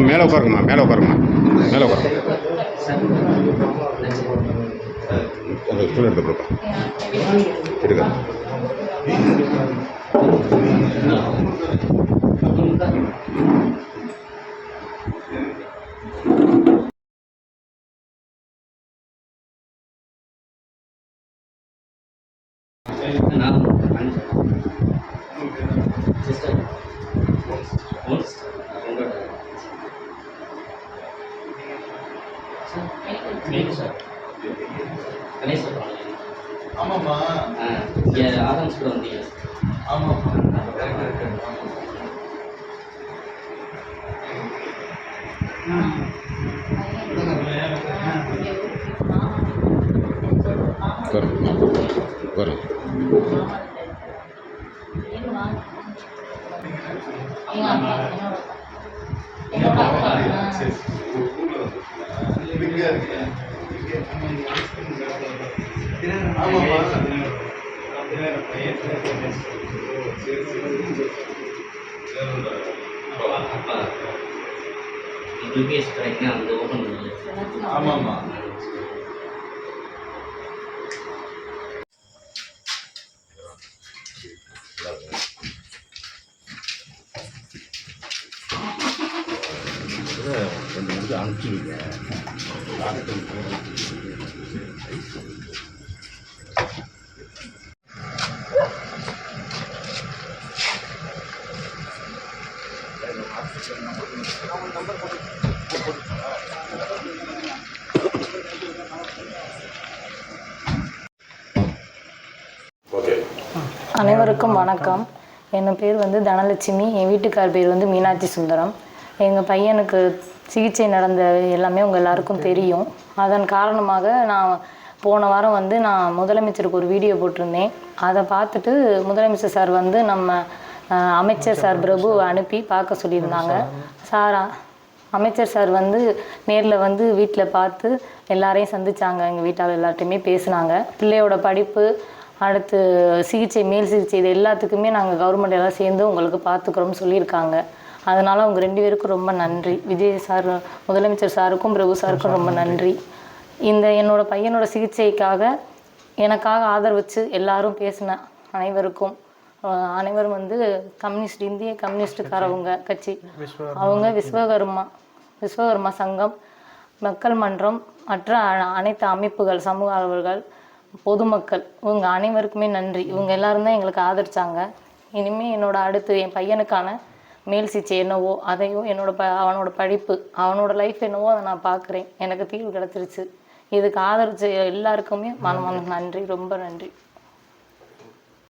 மேலே உட்காருங்கம்மா, மேலே உட்காருங்கம்மா, மேலே உட்காருங்க. அந்த ஸ்டூல் எடுத்து கொடுப்பா எடுக்க. ஆமாம்மா, இங்கே ஆரம்பிச்சு கூட வந்தீங்க. ஆமாம்மா, யூபிஎஸ் கரெக்டாக வந்து ஓப்பன் பண்ணி. ஆமாம்மா, ரெண்டு முடிச்சு அனுப்பிச்சுடுங்க. அனைவருக்கும் வணக்கம். என் பேர் வந்து தனலட்சுமி. என் வீட்டுக்கார் பேர் வந்து மீனாட்சி சுந்தரம். எங்கள் பையனுக்கு சிகிச்சை நடந்த எல்லாமே உங்கள் எல்லாருக்கும் தெரியும். அதன் காரணமாக நான் போன வாரம் வந்து நான் முதலமைச்சருக்கு ஒரு வீடியோ போட்டிருந்தேன். அதை பார்த்துட்டு முதலமைச்சர் சார் வந்து நம்ம அமைச்சர் சார் பிரபு அனுப்பி பார்க்க சொல்லியிருந்தாங்க. அமைச்சர் சார் வந்து நேரில் வந்து வீட்டில் பார்த்து எல்லாரையும் சந்தித்தாங்க. எங்கள் வீட்டால் எல்லார்ட்டையுமே பேசினாங்க. பிள்ளையோட படிப்பு, அடுத்து சிகிச்சை, மேல் சிகிச்சை, இது எல்லாத்துக்குமே நாங்கள் கவர்மெண்ட் எல்லாம் சேர்ந்து உங்களுக்கு பார்த்துக்குறோம்னு சொல்லியிருக்காங்க. அதனால் அவங்க 2 பேருக்கும் ரொம்ப நன்றி. விஜய் சார், முதலமைச்சர் சாருக்கும் பிரபு சாருக்கும் ரொம்ப நன்றி. என்னோட பையனோட சிகிச்சைக்காக எனக்காக ஆதரவிச்சு எல்லாரும் பேசின அனைவரும் வந்து கம்யூனிஸ்ட், இந்திய கம்யூனிஸ்டுக்காரவங்க கட்சி, அவங்க விஸ்வகர்மா சங்கம், மக்கள் மன்றம், மற்ற அனைத்து அமைப்புகள், சமூக ஆர்வலர்கள், பொதுமக்கள், இவங்க அனைவருக்குமே நன்றி. இவங்க எல்லாரும் தான் எங்களுக்கு ஆதரிச்சாங்க. இனிமேல் என்னோட அடுத்து என் பையனுக்கான மேல் சிகிச்சை என்னவோ அதையும், அவனோட படிப்பு, அவனோட லைஃப் என்னவோ அதை நான் பார்க்குறேன். எனக்கு தீர்வு கிடச்சிருச்சு. இதுக்கு ஆதரிச்ச எல்லாருக்குமே மனம் நன்றி, ரொம்ப நன்றி.